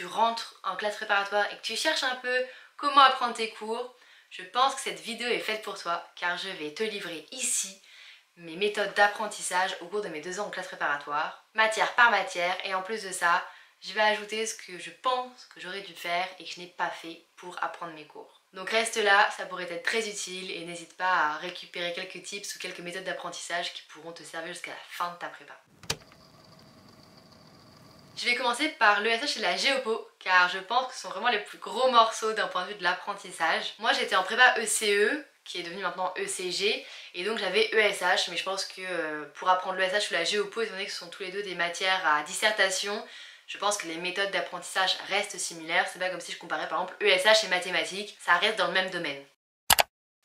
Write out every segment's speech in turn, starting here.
tu rentres en classe préparatoire et que tu cherches un peu comment apprendre tes cours, je pense que cette vidéo est faite pour toi car je vais te livrer ici mes méthodes d'apprentissage au cours de mes 2 ans en classe préparatoire, matière par matière, et en plus de ça, je vais ajouter ce que je pense que j'aurais dû faire et que je n'ai pas fait pour apprendre mes cours. Donc reste là, ça pourrait être très utile et n'hésite pas à récupérer quelques tips ou quelques méthodes d'apprentissage qui pourront te servir jusqu'à la fin de ta prépa. Je vais commencer par l'ESH et la Géopo car je pense que ce sont vraiment les plus gros morceaux d'un point de vue de l'apprentissage. Moi j'étais en prépa ECE qui est devenu maintenant ECG et donc j'avais ESH, mais je pense que pour apprendre l'ESH ou la Géopo, étant donné que ce sont tous les deux des matières à dissertation, je pense que les méthodes d'apprentissage restent similaires. C'est pas comme si je comparais par exemple ESH et mathématiques, ça reste dans le même domaine.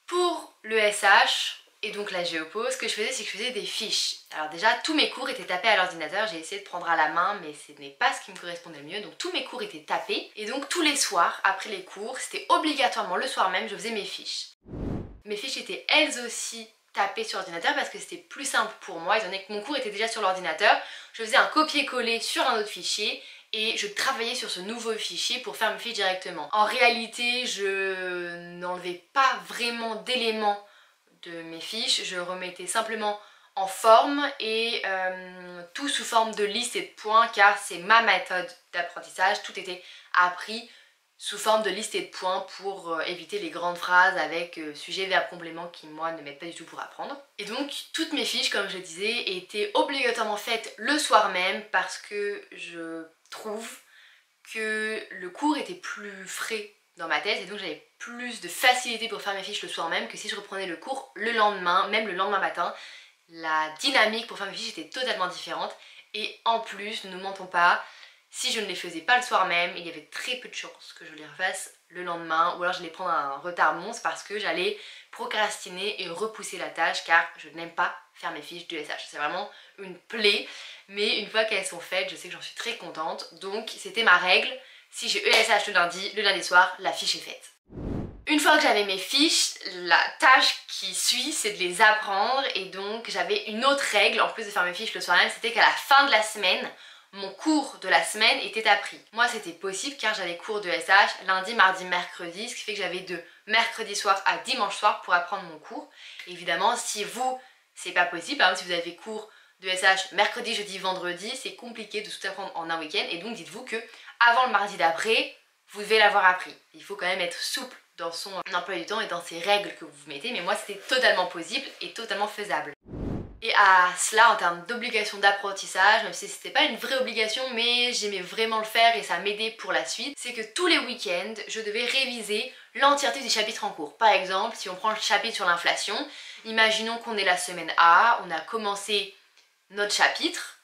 Pour l'ESH et donc la Géopo, ce que je faisais, c'est que je faisais des fiches. Alors déjà, tous mes cours étaient tapés à l'ordinateur, j'ai essayé de prendre à la main, mais ce n'est pas ce qui me correspondait le mieux, donc tous mes cours étaient tapés. Et donc tous les soirs, après les cours, c'était obligatoirement le soir même, je faisais mes fiches. Mes fiches étaient elles aussi tapées sur l'ordinateur parce que c'était plus simple pour moi, étant donné que mon cours était déjà sur l'ordinateur. Je faisais un copier-coller sur un autre fichier et je travaillais sur ce nouveau fichier pour faire mes fiches directement. En réalité, je n'enlevais pas vraiment d'éléments de mes fiches, je remettais simplement en forme et tout sous forme de liste et de points car c'est ma méthode d'apprentissage, tout était appris sous forme de liste et de points pour éviter les grandes phrases avec sujet, verbe, complément qui moi ne m'aident pas du tout pour apprendre. Et donc toutes mes fiches, comme je le disais, étaient obligatoirement faites le soir même parce que je trouve que le cours était plus frais dans ma tête et donc j'avais plus de facilité pour faire mes fiches le soir même que si je reprenais le cours le lendemain, même le lendemain matin. La dynamique pour faire mes fiches était totalement différente et en plus, ne nous mentons pas, si je ne les faisais pas le soir même, il y avait très peu de chances que je les refasse le lendemain ou alors j'allais prendre un retard monstre parce que j'allais procrastiner et repousser la tâche car je n'aime pas faire mes fiches de SH. C'est vraiment une plaie, mais une fois qu'elles sont faites, je sais que j'en suis très contente, donc c'était ma règle. Si j'ai ESH le lundi soir, la fiche est faite. Une fois que j'avais mes fiches, la tâche qui suit c'est de les apprendre et donc j'avais une autre règle en plus de faire mes fiches le soir même, c'était qu'à la fin de la semaine, mon cours de la semaine était appris. Moi c'était possible car j'avais cours de SH lundi, mardi, mercredi, ce qui fait que j'avais de mercredi soir à dimanche soir pour apprendre mon cours. Évidemment si vous, c'est pas possible, par exemple si vous avez cours de SH mercredi, jeudi, vendredi, c'est compliqué de tout apprendre en un week-end et donc dites-vous que avant le mardi d'après, vous devez l'avoir appris. Il faut quand même être souple dans son emploi du temps et dans ses règles que vous mettez, mais moi c'était totalement possible et totalement faisable. Et à cela, en termes d'obligation d'apprentissage, même si c'était pas une vraie obligation, mais j'aimais vraiment le faire et ça m'aidait pour la suite, c'est que tous les week-ends, je devais réviser l'entièreté des chapitres en cours. Par exemple, si on prend le chapitre sur l'inflation, imaginons qu'on est la semaine A, on a commencé notre chapitre,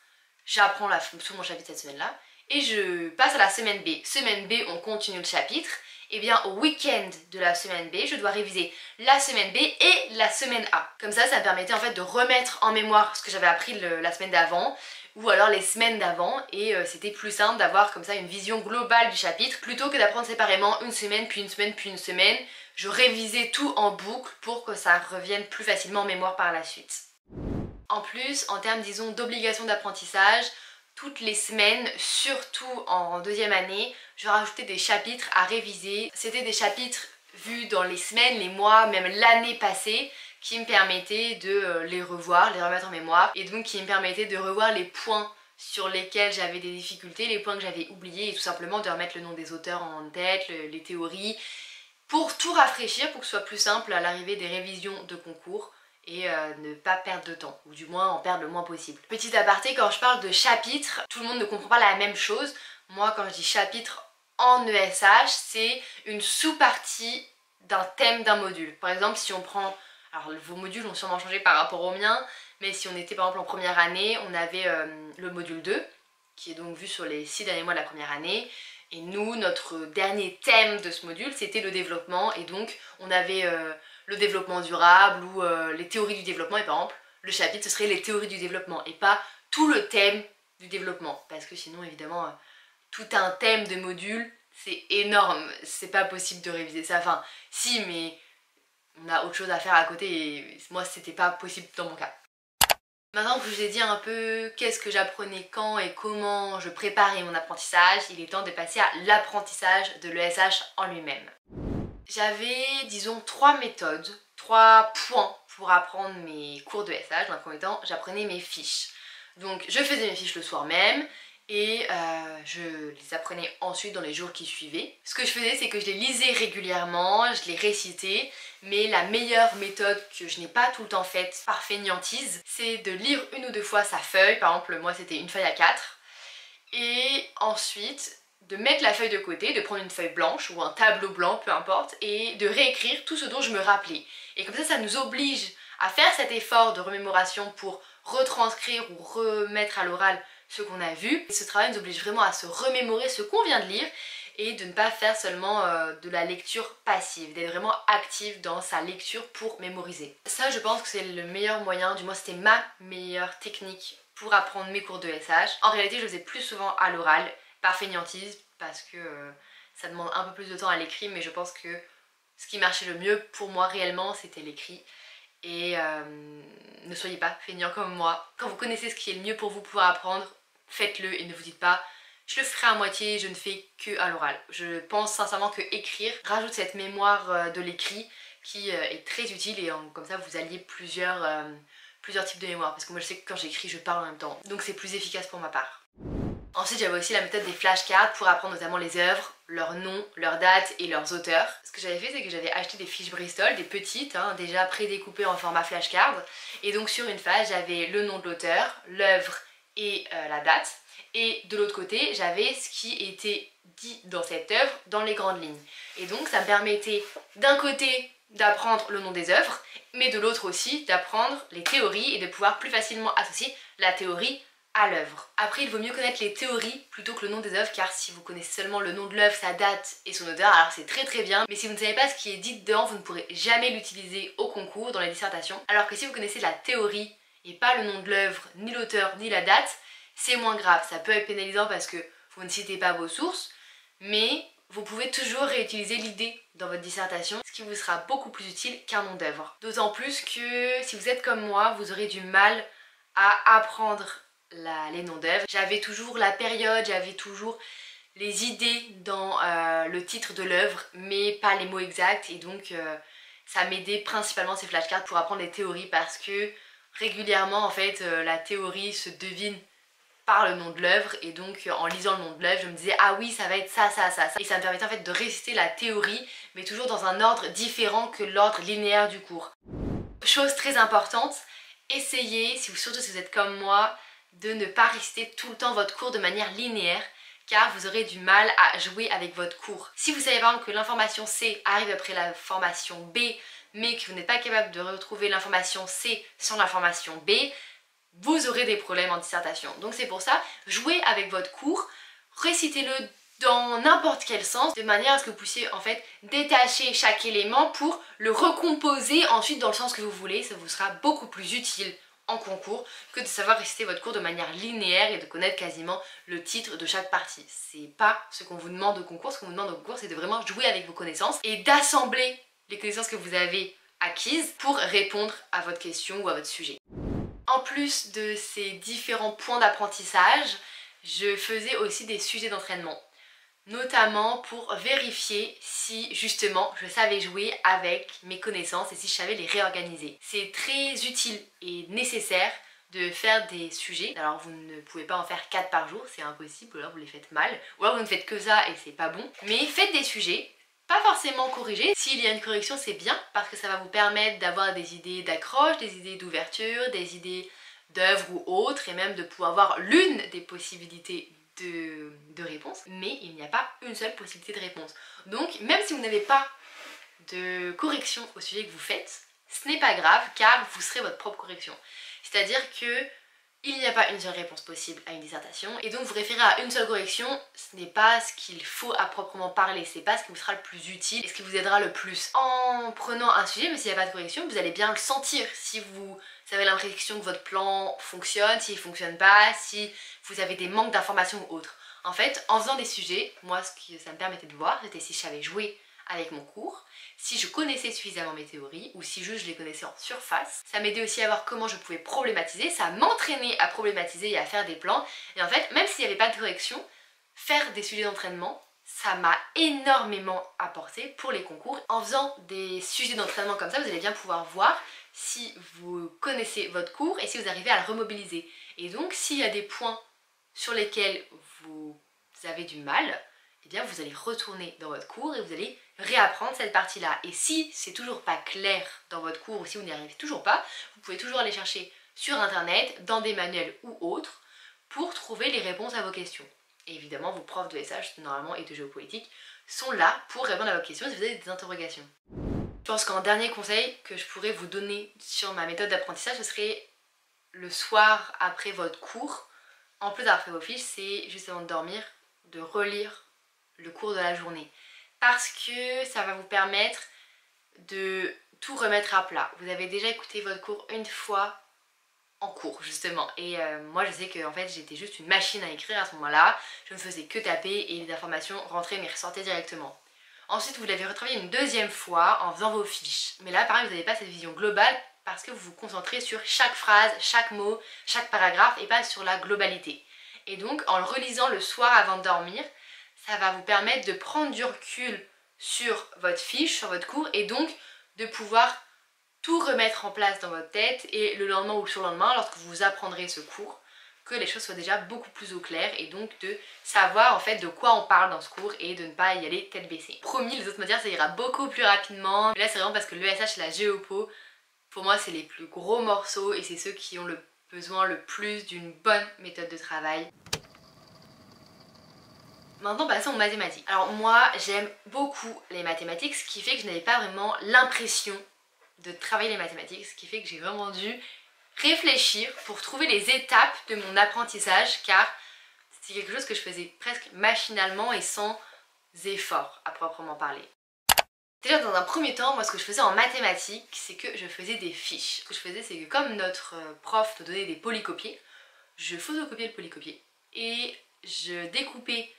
j'apprends sur mon chapitre cette semaine-là, et je passe à la semaine B. Semaine B, on continue le chapitre. Et bien au week-end de la semaine B, je dois réviser la semaine B et la semaine A. Comme ça me permettait en fait de remettre en mémoire ce que j'avais appris la semaine d'avant ou alors les semaines d'avant et c'était plus simple d'avoir comme ça une vision globale du chapitre plutôt que d'apprendre séparément une semaine puis une semaine puis une semaine. Je révisais tout en boucle pour que ça revienne plus facilement en mémoire par la suite. En plus, en termes disons d'obligation d'apprentissage, toutes les semaines, surtout en deuxième année, je rajoutais des chapitres à réviser. C'était des chapitres vus dans les semaines, les mois, même l'année passée, qui me permettaient de les revoir, les remettre en mémoire, et donc qui me permettaient de revoir les points sur lesquels j'avais des difficultés, les points que j'avais oubliés, et tout simplement de remettre le nom des auteurs en tête, les théories, pour tout rafraîchir, pour que ce soit plus simple à l'arrivée des révisions de concours. Et ne pas perdre de temps, ou du moins en perdre le moins possible. Petit aparté, quand je parle de chapitre, tout le monde ne comprend pas la même chose. Moi quand je dis chapitre en ESH, c'est une sous-partie d'un thème d'un module. Par exemple si on prend, alors vos modules ont sûrement changé par rapport aux miens, mais si on était par exemple en première année, on avait le module 2, qui est donc vu sur les 6 derniers mois de la première année. Et nous, notre dernier thème de ce module, c'était le développement, et donc on avait le développement durable ou les théories du développement, et par exemple, le chapitre ce serait les théories du développement, et pas tout le thème du développement, parce que sinon évidemment, tout un thème de module, c'est énorme, c'est pas possible de réviser ça, enfin, si, mais on a autre chose à faire à côté, et moi c'était pas possible dans mon cas. Maintenant que je vous ai dit un peu qu'est-ce que j'apprenais quand et comment je préparais mon apprentissage, il est temps de passer à l'apprentissage de l'ESH en lui-même. J'avais, disons, 3 méthodes, 3 points pour apprendre mes cours de SH. Dans un premier temps, j'apprenais mes fiches. Donc je faisais mes fiches le soir même et je les apprenais ensuite dans les jours qui suivaient. Ce que je faisais, c'est que je les lisais régulièrement, je les récitais, mais la meilleure méthode que je n'ai pas tout le temps faite par fainéantise, c'est de lire 1 ou 2 fois sa feuille. Par exemple, moi c'était une feuille à 4. Et ensuite de mettre la feuille de côté, de prendre une feuille blanche ou un tableau blanc, peu importe, et de réécrire tout ce dont je me rappelais. Et comme ça nous oblige à faire cet effort de remémoration pour retranscrire ou remettre à l'oral ce qu'on a vu. Et ce travail nous oblige vraiment à se remémorer ce qu'on vient de lire et de ne pas faire seulement de la lecture passive, d'être vraiment active dans sa lecture pour mémoriser. Ça, je pense que c'est le meilleur moyen, du moins c'était ma meilleure technique pour apprendre mes cours de SH. En réalité, je le faisais plus souvent à l'oral, par fainéantise, parce que ça demande un peu plus de temps à l'écrit, mais je pense que ce qui marchait le mieux pour moi réellement, c'était l'écrit. Et ne soyez pas feignants comme moi. Quand vous connaissez ce qui est le mieux pour vous pour apprendre, faites-le et ne vous dites pas je le ferai à moitié, je ne fais que à l'oral. Je pense sincèrement que écrire rajoute cette mémoire de l'écrit qui est très utile et comme ça vous alliez plusieurs types de mémoire, parce que moi je sais que quand j'écris je parle en même temps, donc c'est plus efficace pour ma part. Ensuite j'avais aussi la méthode des flashcards pour apprendre notamment les œuvres, leurs noms, leurs dates et leurs auteurs. Ce que j'avais fait, c'est que j'avais acheté des fiches Bristol, des petites, déjà prédécoupées en format flashcard, et donc sur une page j'avais le nom de l'auteur, l'œuvre et la date, et de l'autre côté j'avais ce qui était dit dans cette œuvre dans les grandes lignes. Et donc ça me permettait d'un côté d'apprendre le nom des œuvres, mais de l'autre aussi d'apprendre les théories et de pouvoir plus facilement associer la théorie à l'œuvre. Après, il vaut mieux connaître les théories plutôt que le nom des œuvres, car si vous connaissez seulement le nom de l'œuvre, sa date et son auteur, alors c'est très bien, mais si vous ne savez pas ce qui est dit dedans, vous ne pourrez jamais l'utiliser au concours, dans les dissertations. Alors que si vous connaissez la théorie et pas le nom de l'œuvre, ni l'auteur, ni la date, c'est moins grave. Ça peut être pénalisant parce que vous ne citez pas vos sources, mais vous pouvez toujours réutiliser l'idée dans votre dissertation, ce qui vous sera beaucoup plus utile qu'un nom d'œuvre. D'autant plus que si vous êtes comme moi, vous aurez du mal à apprendre les noms d'œuvres. J'avais toujours la période, j'avais toujours les idées dans le titre de l'œuvre, mais pas les mots exacts, et donc ça m'aidait principalement ces flashcards pour apprendre les théories, parce que régulièrement en fait la théorie se devine par le nom de l'œuvre, et donc en lisant le nom de l'œuvre je me disais ah oui ça va être ça, et ça me permettait en fait de réciter la théorie mais toujours dans un ordre différent que l'ordre linéaire du cours. Chose très importante, essayez, surtout si vous êtes comme moi, de ne pas réciter tout le temps votre cours de manière linéaire, car vous aurez du mal à jouer avec votre cours. Si vous savez par exemple que l'information C arrive après l'information B, mais que vous n'êtes pas capable de retrouver l'information C sans l'information B, vous aurez des problèmes en dissertation. Donc c'est pour ça, jouez avec votre cours, récitez-le dans n'importe quel sens, de manière à ce que vous puissiez en fait détacher chaque élément pour le recomposer ensuite dans le sens que vous voulez. Ça vous sera beaucoup plus utile en concours que de savoir réciter votre cours de manière linéaire et de connaître quasiment le titre de chaque partie. C'est pas ce qu'on vous demande au concours. Ce qu'on vous demande au concours, c'est de vraiment jouer avec vos connaissances et d'assembler les connaissances que vous avez acquises pour répondre à votre question ou à votre sujet. En plus de ces différents points d'apprentissage, je faisais aussi des sujets d'entraînement, notamment pour vérifier si justement je savais jouer avec mes connaissances et si je savais les réorganiser. C'est très utile et nécessaire de faire des sujets. Alors vous ne pouvez pas en faire 4 par jour, c'est impossible, ou alors vous les faites mal, ou alors vous ne faites que ça et c'est pas bon. Mais faites des sujets, pas forcément corrigés. S'il y a une correction c'est bien, parce que ça va vous permettre d'avoir des idées d'accroche, des idées d'ouverture, des idées d'œuvre ou autres, et même de pouvoir voir l'une des possibilités de réponse, mais il n'y a pas une seule possibilité de réponse. Donc même si vous n'avez pas de correction au sujet que vous faites, ce n'est pas grave, car vous serez votre propre correction. C'est-à-dire que il n'y a pas une seule réponse possible à une dissertation, et donc vous référez à une seule correction, ce n'est pas ce qu'il faut à proprement parler, c'est pas ce qui vous sera le plus utile et ce qui vous aidera le plus. En prenant un sujet, mais s'il n'y a pas de correction, vous allez bien le sentir si vous avez l'impression que votre plan fonctionne, s'il ne fonctionne pas, si vous avez des manques d'informations ou autres. En fait, en faisant des sujets, moi ce que ça me permettait de voir, c'était si je savais jouer avec mon cours, si je connaissais suffisamment mes théories ou si juste je les connaissais en surface. Ça m'aidait aussi à voir comment je pouvais problématiser, ça m'entraînait à problématiser et à faire des plans. Et en fait, même s'il n'y avait pas de correction, faire des sujets d'entraînement, ça m'a énormément apporté pour les concours. En faisant des sujets d'entraînement comme ça, vous allez bien pouvoir voir si vous connaissez votre cours et si vous arrivez à le remobiliser. Et donc, s'il y a des points sur lesquels vous avez du mal, eh bien vous allez retourner dans votre cours et vous allez réapprendre cette partie-là. Et si c'est toujours pas clair dans votre cours ou si vous n'y arrivez toujours pas, vous pouvez toujours aller chercher sur internet, dans des manuels ou autres, pour trouver les réponses à vos questions. Et évidemment, vos profs de SH normalement et de géopolitique sont là pour répondre à vos questions si vous avez des interrogations. Je pense qu'en dernier conseil que je pourrais vous donner sur ma méthode d'apprentissage, ce serait le soir après votre cours, en plus d'avoir fait vos fiches, c'est juste avant de dormir, de relire le cours de la journée. Parce que ça va vous permettre de tout remettre à plat. Vous avez déjà écouté votre cours une fois en cours justement et moi je sais que en fait j'étais juste une machine à écrire à ce moment-là, je ne faisais que taper et les informations rentraient mais ressortaient directement. Ensuite vous l'avez retravaillé une deuxième fois en faisant vos fiches, mais là pareil vous n'avez pas cette vision globale parce que vous vous concentrez sur chaque phrase, chaque mot, chaque paragraphe et pas sur la globalité. Et donc en le relisant le soir avant de dormir, ça va vous permettre de prendre du recul sur votre fiche, sur votre cours et donc de pouvoir tout remettre en place dans votre tête et le lendemain ou le surlendemain, lorsque vous apprendrez ce cours, que les choses soient déjà beaucoup plus au clair et donc de savoir en fait de quoi on parle dans ce cours et de ne pas y aller tête baissée. Promis, les autres matières ça ira beaucoup plus rapidement. Mais là c'est vraiment parce que l'ESH et la géopo, pour moi c'est les plus gros morceaux et c'est ceux qui ont le besoin le plus d'une bonne méthode de travail. Maintenant passons aux mathématiques. Alors moi j'aime beaucoup les mathématiques, ce qui fait que je n'avais pas vraiment l'impression de travailler les mathématiques, ce qui fait que j'ai vraiment dû réfléchir pour trouver les étapes de mon apprentissage car c'était quelque chose que je faisais presque machinalement et sans effort à proprement parler. Déjà dans un premier temps, moi ce que je faisais en mathématiques, c'est que je faisais des fiches. Ce que je faisais c'est que comme notre prof nous donnait des polycopiés, je photocopiais le polycopier et je découpais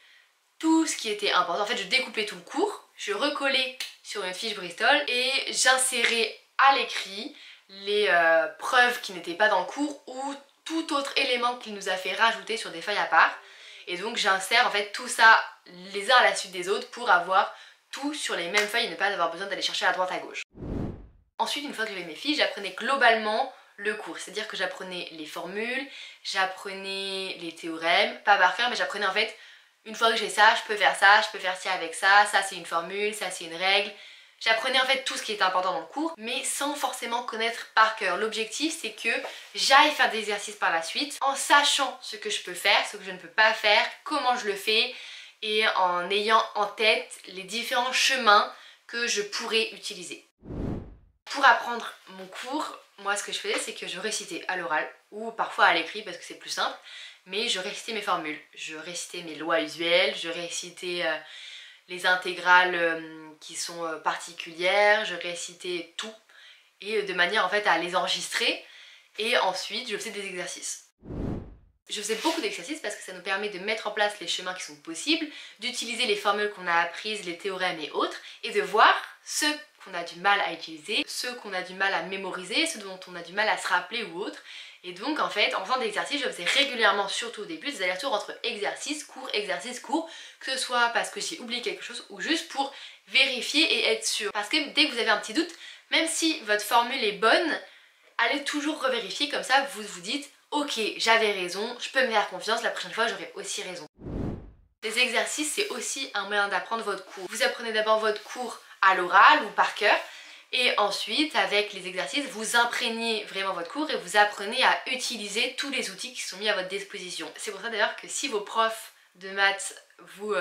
tout ce qui était important. En fait je découpais tout le cours, je recollais sur une fiche Bristol et j'insérais à l'écrit les preuves qui n'étaient pas dans le cours ou tout autre élément qu'il nous a fait rajouter sur des feuilles à part. Et donc j'insère en fait tout ça les uns à la suite des autres pour avoir tout sur les mêmes feuilles et ne pas avoir besoin d'aller chercher à droite à gauche. Ensuite une fois que j'avais mes fiches, j'apprenais globalement le cours, c'est-à-dire que j'apprenais les formules, j'apprenais les théorèmes, pas par cœur mais j'apprenais en fait une fois que j'ai ça, je peux faire ça, je peux faire ci avec ça, ça c'est une formule, ça c'est une règle. J'apprenais en fait tout ce qui était important dans le cours, mais sans forcément connaître par cœur. L'objectif c'est que j'aille faire des exercices par la suite, en sachant ce que je peux faire, ce que je ne peux pas faire, comment je le fais, et en ayant en tête les différents chemins que je pourrais utiliser. Pour apprendre mon cours, moi ce que je faisais c'est que je récitais à l'oral, ou parfois à l'écrit parce que c'est plus simple, mais je récitais mes formules, je récitais mes lois usuelles, je récitais les intégrales qui sont particulières, je récitais tout et de manière en fait à les enregistrer et ensuite je faisais des exercices. Je faisais beaucoup d'exercices parce que ça nous permet de mettre en place les chemins qui sont possibles, d'utiliser les formules qu'on a apprises, les théorèmes et autres et de voir ceux qu'on a du mal à utiliser, ceux qu'on a du mal à mémoriser, ceux dont on a du mal à se rappeler ou autres. Et donc en fait en faisant des exercices je faisais régulièrement, surtout au début, des allers-retours entre exercice, cours, que ce soit parce que j'ai oublié quelque chose ou juste pour vérifier et être sûr. Parce que dès que vous avez un petit doute, même si votre formule est bonne, allez toujours revérifier, comme ça vous vous dites ok j'avais raison, je peux me faire confiance, la prochaine fois j'aurai aussi raison. Les exercices c'est aussi un moyen d'apprendre votre cours. Vous apprenez d'abord votre cours à l'oral ou par cœur. Et ensuite, avec les exercices, vous imprégnez vraiment votre cours et vous apprenez à utiliser tous les outils qui sont mis à votre disposition. C'est pour ça d'ailleurs que si vos profs de maths vous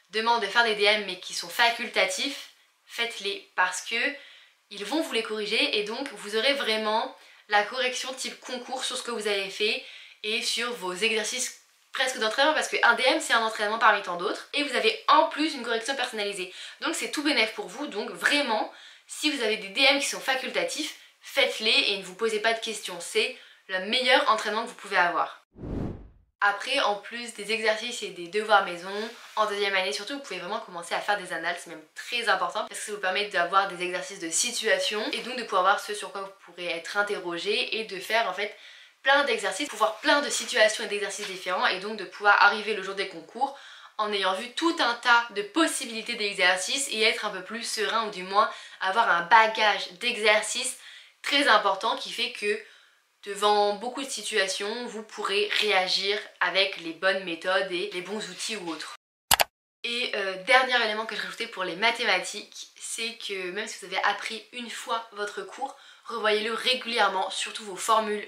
demandent de faire des DM mais qui sont facultatifs, faites-les parce que ils vont vous les corriger et donc vous aurez vraiment la correction type concours sur ce que vous avez fait et sur vos exercices presque d'entraînement parce qu'un DM c'est un entraînement parmi tant d'autres et vous avez en plus une correction personnalisée. Donc c'est tout bénef pour vous, donc vraiment si vous avez des DM qui sont facultatifs, faites-les et ne vous posez pas de questions. C'est le meilleur entraînement que vous pouvez avoir. Après, en plus des exercices et des devoirs maison, en deuxième année surtout, vous pouvez vraiment commencer à faire des annales, c'est même très important parce que ça vous permet d'avoir des exercices de situation et donc de pouvoir voir ce sur quoi vous pourrez être interrogé et de faire en fait plein d'exercices pour voir plein de situations et d'exercices différents et donc de pouvoir arriver le jour des concours en ayant vu tout un tas de possibilités d'exercices et être un peu plus serein ou du moins avoir un bagage d'exercices très important qui fait que devant beaucoup de situations, vous pourrez réagir avec les bonnes méthodes et les bons outils ou autres. Et dernier élément que je rajoutais pour les mathématiques, c'est que même si vous avez appris une fois votre cours, revoyez-le régulièrement, surtout vos formules.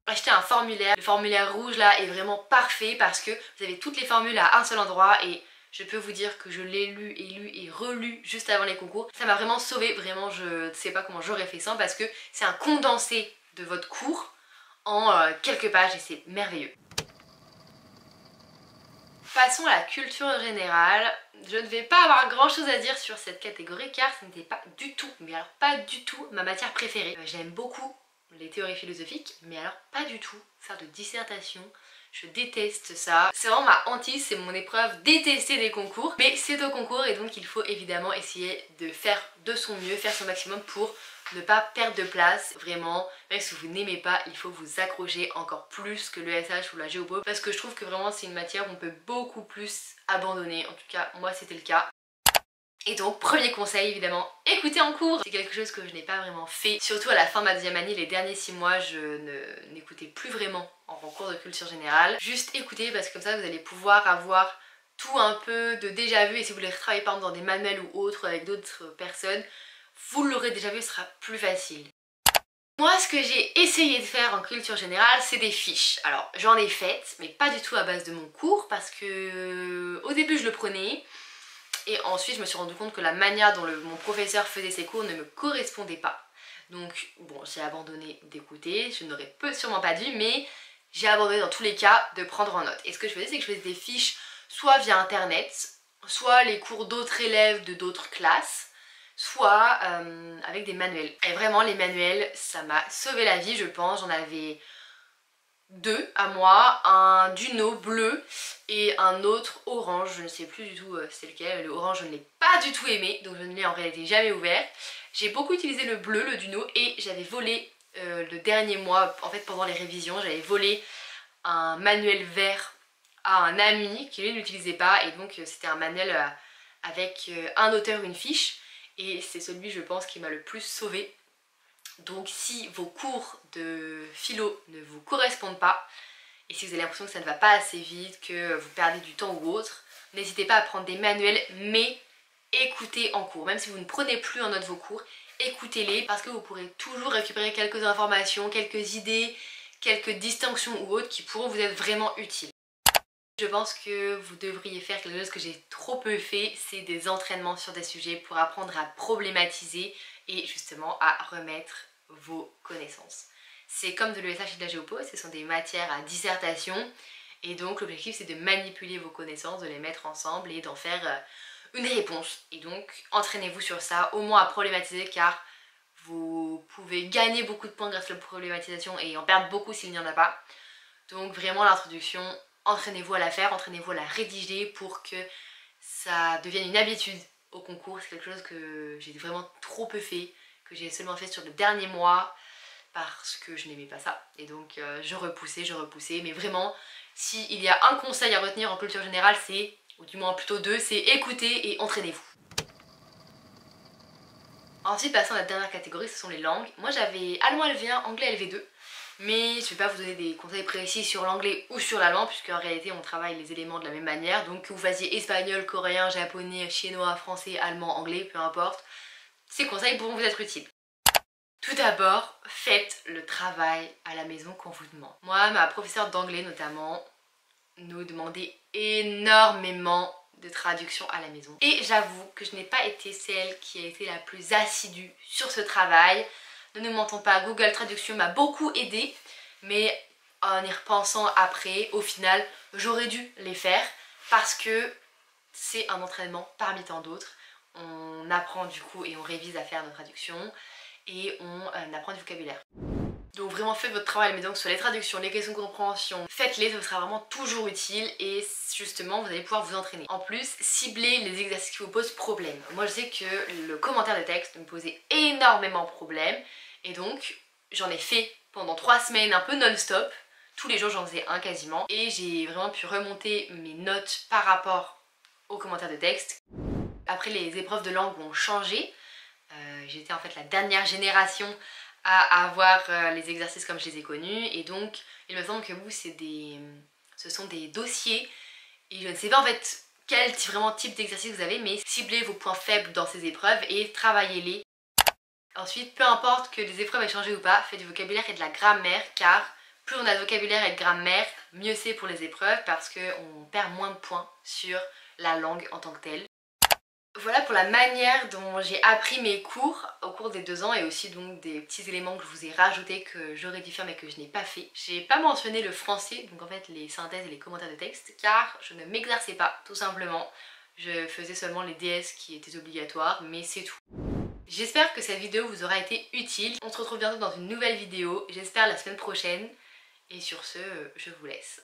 Achetez un formulaire, le formulaire rouge là est vraiment parfait parce que vous avez toutes les formules à un seul endroit et je peux vous dire que je l'ai lu et relu juste avant les concours. Ça m'a vraiment sauvé, vraiment je ne sais pas comment j'aurais fait ça parce que c'est un condensé de votre cours en quelques pages et c'est merveilleux. Passons à la culture générale. Je ne vais pas avoir grand chose à dire sur cette catégorie car ce n'était pas du tout, mais alors pas du tout ma matière préférée. J'aime beaucoup les théories philosophiques, mais alors pas du tout faire de dissertation. Je déteste ça. C'est vraiment ma hantise, c'est mon épreuve détestée des concours. Mais c'est au concours et donc il faut évidemment essayer de faire de son mieux, faire son maximum pour ne pas perdre de place. Vraiment, même si vous n'aimez pas, il faut vous accrocher encore plus que le SH ou la Géopo. Parce que je trouve que vraiment c'est une matière où on peut beaucoup plus abandonner. En tout cas, moi c'était le cas. Et donc, premier conseil évidemment, écoutez en cours. C'est quelque chose que je n'ai pas vraiment fait. Surtout à la fin de ma deuxième année, les derniers 6 mois, je n'écoutais plus vraiment en cours de culture générale. Juste écoutez parce que comme ça vous allez pouvoir avoir tout un peu de déjà vu et si vous voulez retravailler par exemple dans des manuels ou autres avec d'autres personnes, vous l'aurez déjà vu, ce sera plus facile. Moi, ce que j'ai essayé de faire en culture générale, c'est des fiches. Alors, j'en ai faites, mais pas du tout à base de mon cours parce que au début je le prenais. Et ensuite je me suis rendu compte que la manière dont mon professeur faisait ses cours ne me correspondait pas. Donc bon, j'ai abandonné d'écouter, je n'aurais sûrement pas dû, mais j'ai abandonné dans tous les cas de prendre en note. Et ce que je faisais, c'est que je faisais des fiches soit via internet, soit les cours d'autres élèves de d'autres classes, soit avec des manuels. Et vraiment les manuels, ça m'a sauvé la vie je pense. J'en avais 2 à moi, un Duno bleu et un autre orange, je ne sais plus du tout c'est lequel, le orange je ne l'ai pas du tout aimé donc je ne l'ai en réalité jamais ouvert. J'ai beaucoup utilisé le bleu, le Duno et j'avais volé le dernier mois, en fait pendant les révisions, j'avais volé un manuel vert à un ami qui lui n'utilisait pas et donc c'était un manuel avec un auteur, une fiche et c'est celui je pense qui m'a le plus sauvé. Donc si vos cours de philo ne vous correspondent pas et si vous avez l'impression que ça ne va pas assez vite, que vous perdez du temps ou autre, n'hésitez pas à prendre des manuels mais écoutez en cours. Même si vous ne prenez plus en note vos cours, écoutez-les parce que vous pourrez toujours récupérer quelques informations, quelques idées, quelques distinctions ou autres qui pourront vous être vraiment utiles. Je pense que vous devriez faire quelque chose que j'ai trop peu fait, c'est des entraînements sur des sujets pour apprendre à problématiser et justement à remettre vos connaissances. C'est comme de l'ESH et de la Géopo, ce sont des matières à dissertation et donc l'objectif c'est de manipuler vos connaissances, de les mettre ensemble et d'en faire une réponse. Et donc entraînez-vous sur ça, au moins à problématiser car vous pouvez gagner beaucoup de points grâce à la problématisation et en perdre beaucoup s'il n'y en a pas. Donc vraiment l'introduction, entraînez-vous à la faire, entraînez-vous à la rédiger pour que ça devienne une habitude au concours. C'est quelque chose que j'ai vraiment trop peu fait, que j'ai seulement fait sur le dernier mois parce que je n'aimais pas ça. Et donc je repoussais, mais vraiment, s'il y a un conseil à retenir en culture générale, c'est, ou du moins plutôt 2, c'est écouter et entraînez-vous. Ensuite, passons à la dernière catégorie, ce sont les langues. Moi j'avais allemand LV1, anglais LV2. Mais je ne vais pas vous donner des conseils précis sur l'anglais ou sur l'allemand puisque en réalité on travaille les éléments de la même manière. Donc que vous fassiez espagnol, coréen, japonais, chinois, français, allemand, anglais, peu importe, ces conseils pourront vous être utiles. Tout d'abord, faites le travail à la maison qu'on vous demande. Moi, ma professeure d'anglais notamment nous demandait énormément de traduction à la maison. Et j'avoue que je n'ai pas été celle qui a été la plus assidue sur ce travail. Ne nous mentons pas, Google Traduction m'a beaucoup aidé, mais en y repensant après, au final, j'aurais dû les faire parce que c'est un entraînement parmi tant d'autres. On apprend du coup et on révise à faire nos traductions et on apprend du vocabulaire. Donc vraiment faites votre travail à la maison, que ce soit les traductions, les questions de compréhension, faites-les, ça vous sera vraiment toujours utile et justement vous allez pouvoir vous entraîner. En plus, ciblez les exercices qui vous posent problème. Moi je sais que le commentaire de texte me posait énormément de problème et donc j'en ai fait pendant 3 semaines un peu non-stop. Tous les jours j'en faisais un quasiment et j'ai vraiment pu remonter mes notes par rapport aux commentaires de texte. Après les épreuves de langue ont changé, j'étais en fait la dernière génération à avoir les exercices comme je les ai connus et donc il me semble que vous ce sont des dossiers et je ne sais pas en fait quel vraiment type d'exercice vous avez, mais ciblez vos points faibles dans ces épreuves et travaillez-les. Ensuite, peu importe que les épreuves aient changé ou pas, faites du vocabulaire et de la grammaire car plus on a de vocabulaire et de grammaire, mieux c'est pour les épreuves parce qu'on perd moins de points sur la langue en tant que telle. Voilà pour la manière dont j'ai appris mes cours au cours des 2 ans et aussi donc des petits éléments que je vous ai rajoutés que j'aurais dû faire mais que je n'ai pas fait. J'ai pas mentionné le français, donc en fait les synthèses et les commentaires de texte, car je ne m'exerçais pas tout simplement. Je faisais seulement les DS qui étaient obligatoires, mais c'est tout. J'espère que cette vidéo vous aura été utile. On se retrouve bientôt dans une nouvelle vidéo, j'espère la semaine prochaine. Et sur ce, je vous laisse.